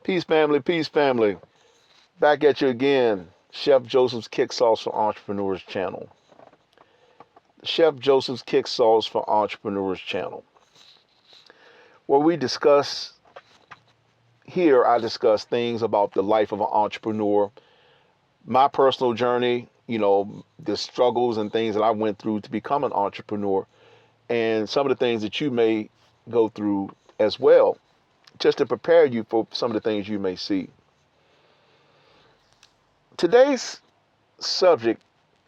Peace, family. Peace, family. Back at you again. Chef Joseph's Kick Sauce for Entrepreneurs channel. Chef Joseph's Kick Sauce for Entrepreneurs channel. Where we discuss, here I discuss things about the life of an entrepreneur, my personal journey, the struggles and things that I went through to become an entrepreneur, and some of the things that you may go through as well, just to prepare you for some of the things you may see. Today's subject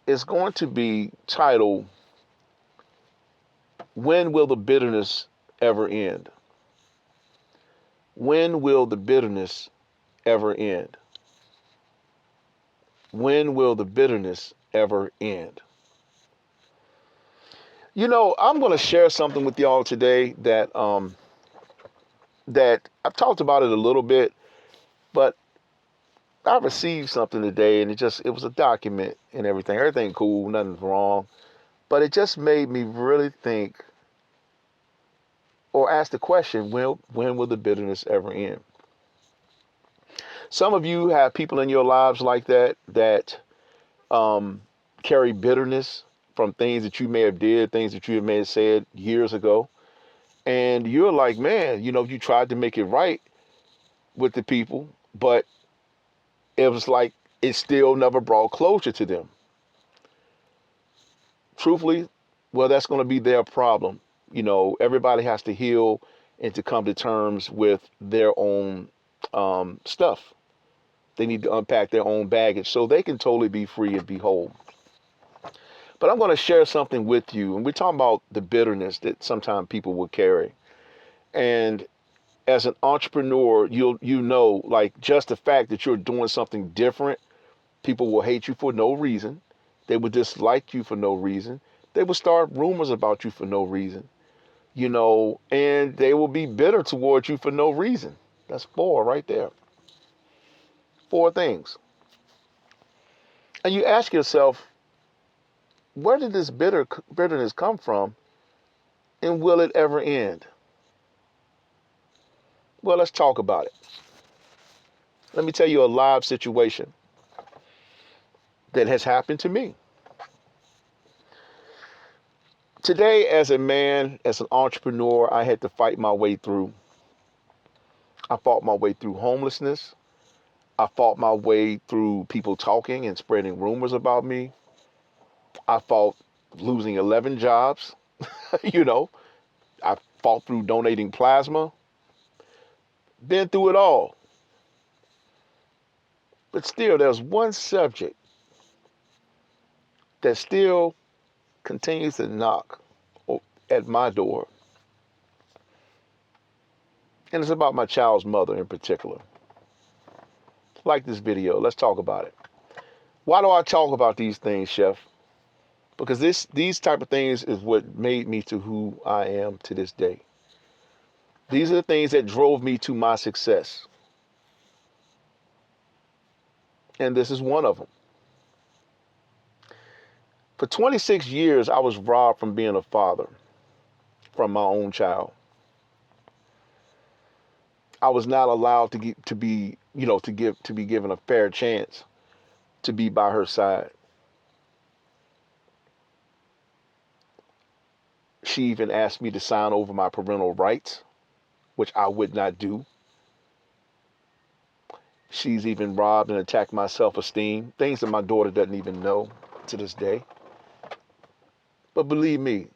is going to be titled, When Will the Bitterness Ever End? When will the bitterness ever end? When will the bitterness ever end? I'm going to share something with y'all today that I've talked about it a little bit, but I received something today, and it was a document and everything. Everything cool, nothing's wrong. But it just made me really think or ask the question, when will the bitterness ever end? Some of you have people in your lives like that carry bitterness from things that you may have did, things that you may have said years ago. And you're like, man, you tried to make it right with the people, but it was like it still never brought closure to them. Truthfully, well, that's going to be their problem. Everybody has to heal and to come to terms with their own stuff. They need to unpack their own baggage so they can totally be free and be whole. But I'm going to share something with you, and we're talking about the bitterness that sometimes people will carry. And as an entrepreneur, like just the fact that you're doing something different, people will hate you for no reason. They would dislike you for no reason. They will start rumors about you for no reason, and they will be bitter towards you for no reason. That's 4 right there. 4 things. And you ask yourself, where did this bitterness come from, and will it ever end? Well, let's talk about it. Let me tell you a live situation that has happened to me. Today, as a man, as an entrepreneur, I had to fight my way through. I fought my way through homelessness. I fought my way through people talking and spreading rumors about me. I fought losing 11 jobs. I fought through donating plasma. Been through it all. But still, there's one subject that still continues to knock at my door. And it's about my child's mother in particular. Like this video, let's talk about it. Why do I talk about these things, Chef? Because these type of things is what made me to who I am to this day. These are the things that drove me to my success. And this is one of them. For 26 years, I was robbed from being a father, from my own child. I was not allowed to be given a fair chance to be by her side. She even asked me to sign over my parental rights, which I would not do. She's even robbed and attacked my self-esteem, things that my daughter doesn't even know to this day. But believe me,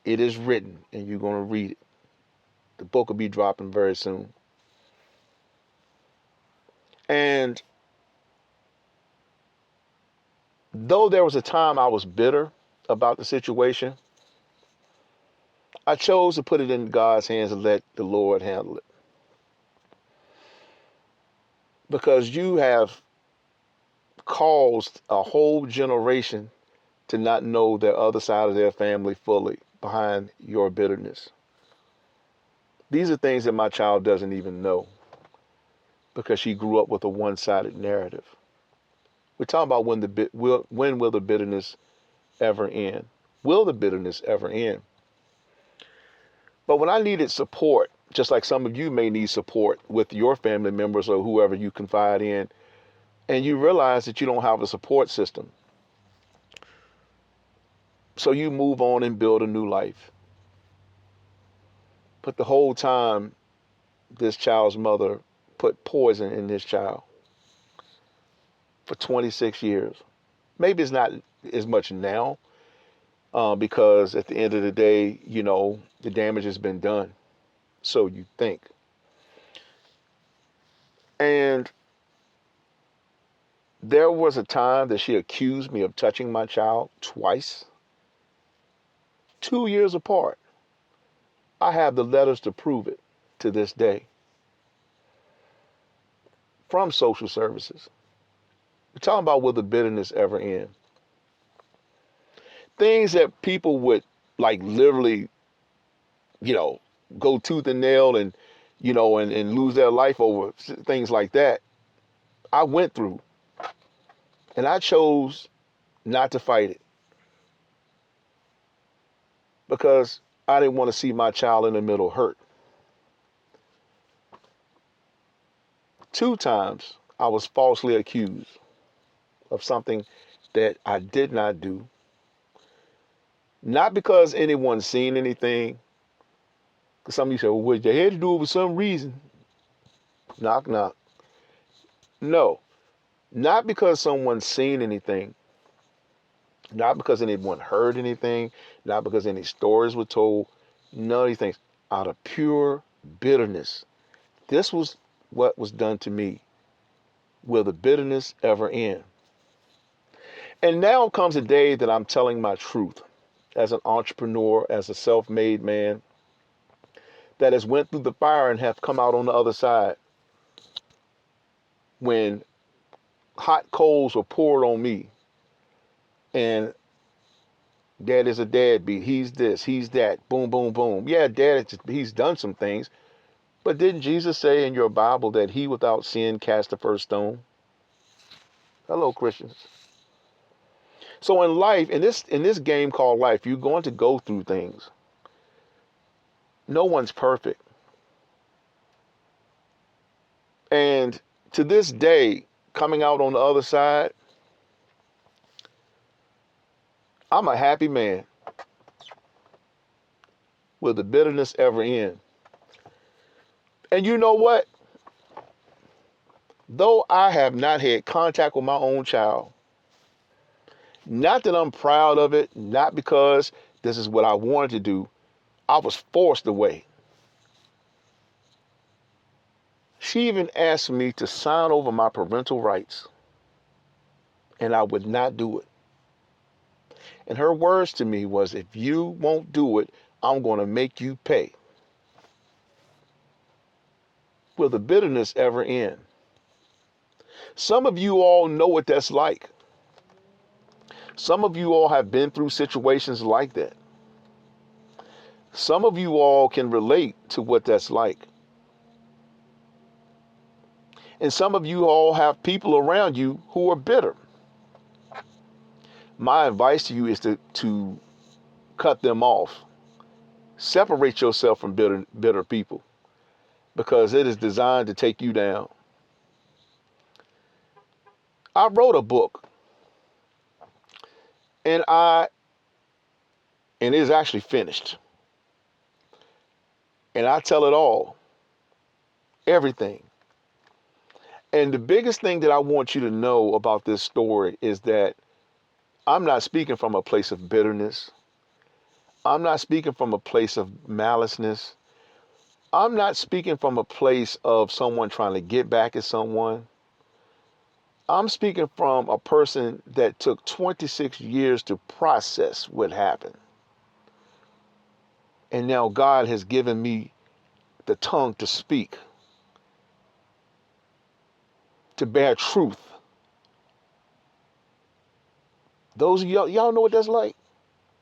it is written, and you're going to read it. The book will be dropping very soon. And though there was a time I was bitter about the situation, I chose to put it in God's hands and let the Lord handle it. Because you have caused a whole generation to not know the other side of their family fully behind your bitterness. These are things that my child doesn't even know because she grew up with a one-sided narrative. We're talking about when will the bitterness ever end? Will the bitterness ever end? But when I needed support Just like some of you may need support with your family members or whoever you confide in, and you realize that you don't have a support system. So you move on and build a new life. But the whole time, this child's mother put poison in this child for 26 years. Maybe it's not as much now, because at the end of the day, the damage has been done. So you think. And there was a time that she accused me of touching my child twice, 2 years apart. I have the letters to prove it to this day from social services. We're talking about, will the bitterness ever end? Things that people would like literally, you know, go tooth and nail and, and lose their life over things like that. I went through, and I chose not to fight it because I didn't want to see my child in the middle hurt. 2 times I was falsely accused of something that I did not do. Not because anyone seen anything. Because some of you say, well, they had to do it for some reason. Knock, knock. No, not because someone seen anything. Not because anyone heard anything. Not because any stories were told. None of these things. Out of pure bitterness. This was what was done to me. Will the bitterness ever end? And now comes a day that I'm telling my truth as an entrepreneur, as a self-made man that has went through the fire and have come out on the other side. When hot coals were poured on me, and dad is a deadbeat, he's this, he's that, boom, boom, boom. Yeah, dad, he's done some things, but didn't Jesus say in your Bible that he without sin cast the first stone? Hello, Christians. So in life, in this game called life, you're going to go through things. No one's perfect. And to this day, coming out on the other side, I'm a happy man. Will the bitterness ever end? And you know what? Though I have not had contact with my own child, not that I'm proud of it, not because this is what I wanted to do, I was forced away. She even asked me to sign over my parental rights, and I would not do it. And her words to me was, if you won't do it, I'm going to make you pay. Will the bitterness ever end? Some of you all know what that's like. Some of you all have been through situations like that. Some of you all can relate to what that's like. And some of you all have people around you who are bitter. My advice to you is to cut them off. Separate yourself from bitter people, because it is designed to take you down. I wrote a book, and it is actually finished. And I tell it all, everything. And the biggest thing that I want you to know about this story is that I'm not speaking from a place of bitterness. I'm not speaking from a place of maliceness. I'm not speaking from a place of someone trying to get back at someone. I'm speaking from a person that took 26 years to process what happened. And now God has given me the tongue to speak, to bear truth. Those of y'all know what that's like?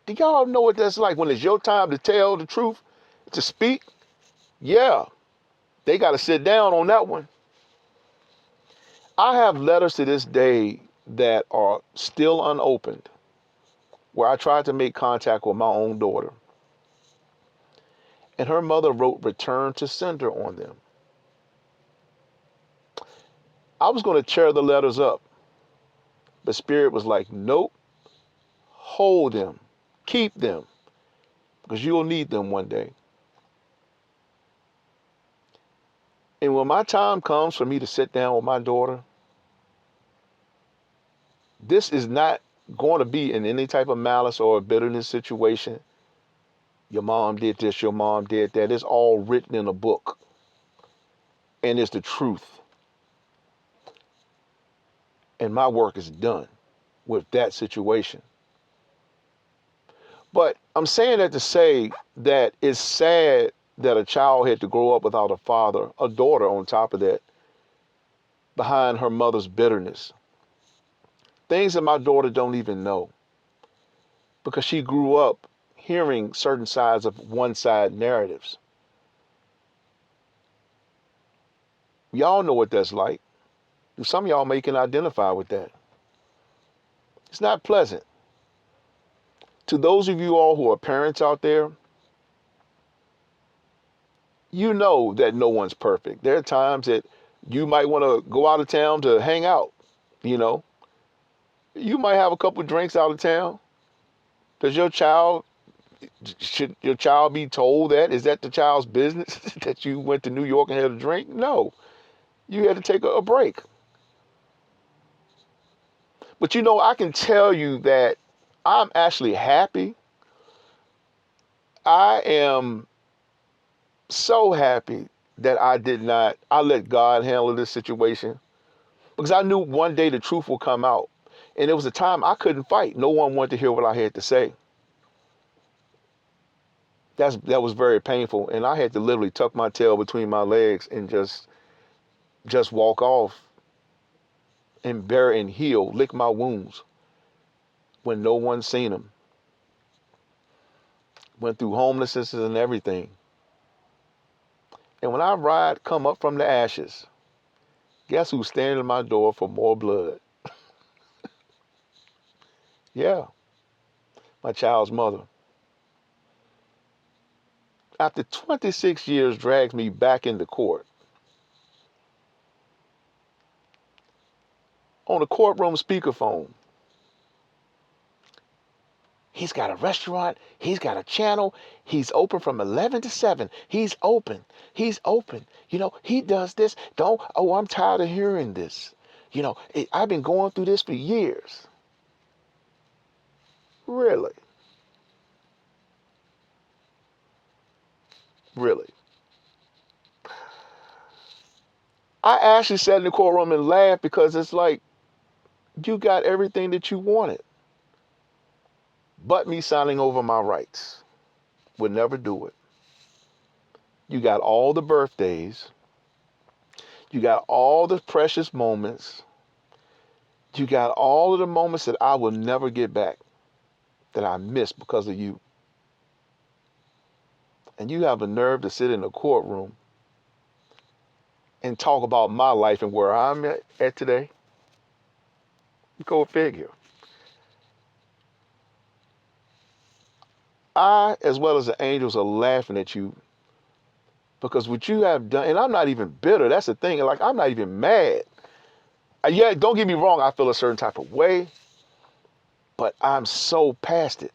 Do y'all know what that's like when it's your time to tell the truth, to speak? Yeah, they got to sit down on that one. I have letters to this day that are still unopened, where I tried to make contact with my own daughter. And her mother wrote return to sender on them. I was going to tear the letters up, but Spirit was like, nope, hold them, keep them, because you'll need them one day. And when my time comes for me to sit down with my daughter, this is not going to be in any type of malice or a bitterness situation. Your mom did this, your mom did that. It's all written in a book. And it's the truth. And my work is done with that situation. But I'm saying that to say that it's sad that a child had to grow up without a father, a daughter on top of that, behind her mother's bitterness. Things that my daughter don't even know. Because she grew up hearing certain sides of one-side narratives. Y'all know what that's like. Some of y'all may can identify with that. It's not pleasant. To those of you all who are parents out there, you know that no one's perfect. There are times that you might want to go out of town to hang out, you know. You might have a couple drinks out of town. Should your child be told that? Is that the child's business that you went to New York and had a drink? No. You had to take a break. But you know, I can tell you that I'm actually happy. I am so happy that I let God handle this situation, because I knew one day the truth will come out. And it was a time I couldn't fight. No one wanted to hear what I had to say. That was very painful. And I had to literally tuck my tail between my legs and just walk off and bear and heal, lick my wounds when no one seen them. Went through homelessness and everything. And when I come up from the ashes, guess who's standing at my door for more blood? Yeah, my child's mother. After 26 years, drags me back into court. On the courtroom speakerphone. He's got a restaurant. He's got a channel. He's open from 11 to 7. He's open. He's open. You know, he does this. I'm tired of hearing this. You know, I've been going through this for years. Really? Really? I actually sat in the courtroom and laughed, because it's like, you got everything that you wanted. But me signing over my rights would never do it. You got all the birthdays. You got all the precious moments. You got all of the moments that I will never get back, that I missed because of you. And you have the nerve to sit in a courtroom and talk about my life and where I'm at today. Go figure. I, as well as the angels, are laughing at you, because what you have done, and I'm not even bitter. That's the thing. Like, I'm not even mad. Yeah, don't get me wrong. I feel a certain type of way, but I'm so past it,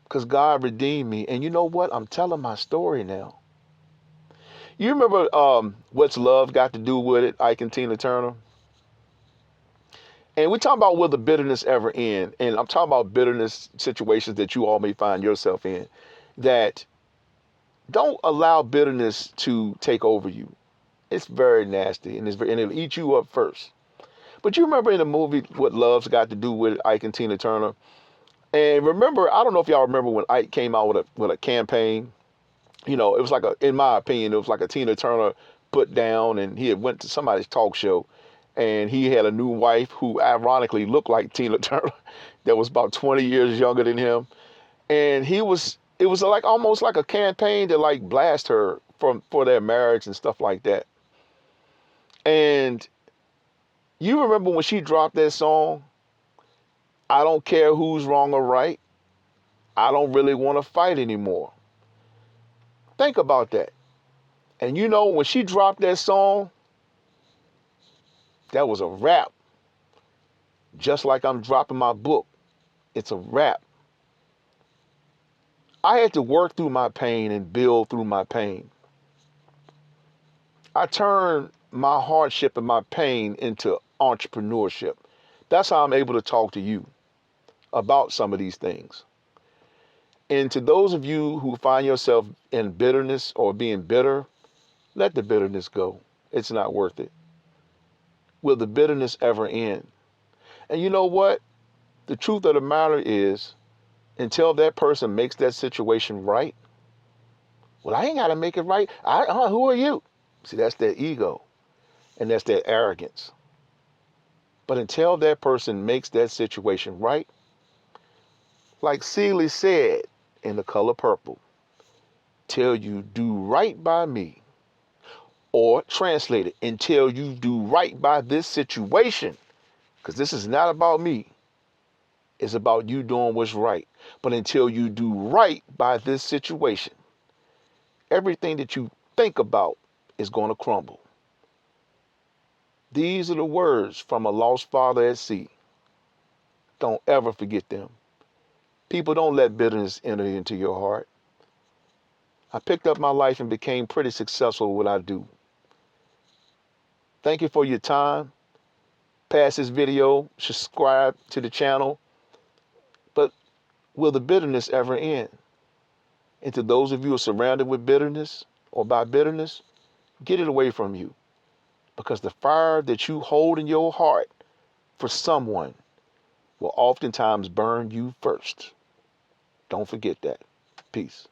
because God redeemed me. And you know what? I'm telling my story now. You remember What's Love Got to Do with It, Ike and Tina Turner? And we're talking about, will the bitterness ever end? And I'm talking about bitterness situations that you all may find yourself in, that don't allow bitterness to take over you. It's very nasty, and it'll eat you up first. But you remember in the movie What Love's Got to Do with It, Ike and Tina Turner? And remember, I don't know if y'all remember when Ike came out with a campaign. You know, it was like in my opinion, it was like a Tina Turner put down, and he had went to somebody's talk show, and he had a new wife who ironically looked like Tina Turner, that was about 20 years younger than him. And it was like almost like a campaign to like blast her for their marriage and stuff like that. And you remember when she dropped that song, I don't care who's wrong or right. I don't really want to fight anymore. Think about that. And you know, when she dropped that song, that was a wrap. Just like I'm dropping my book, it's a wrap. I had to work through my pain and build through my pain. I turned my hardship and my pain into entrepreneurship. That's how I'm able to talk to you about some of these things. And to those of you who find yourself in bitterness or being bitter, let the bitterness go. It's not worth it. Will the bitterness ever end? And you know what? The truth of the matter is, until that person makes that situation right, well, I ain't got to make it right. Who are you? See, that's their ego and that's their arrogance. But until that person makes that situation right, like Seeley said in The Color Purple, till you do right by me, or translated, until you do right by this situation, because this is not about me, it's about you doing what's right. But until you do right by this situation, everything that you think about is going to crumble. These are the words from a lost father at sea. Don't ever forget them. People, don't let bitterness enter into your heart. I picked up my life and became pretty successful at what I do. Thank you for your time. Pass this video, subscribe to the channel. But will the bitterness ever end? And to those of you who are surrounded with bitterness or by bitterness, get it away from you. Because the fire that you hold in your heart for someone will oftentimes burn you first. Don't forget that. Peace.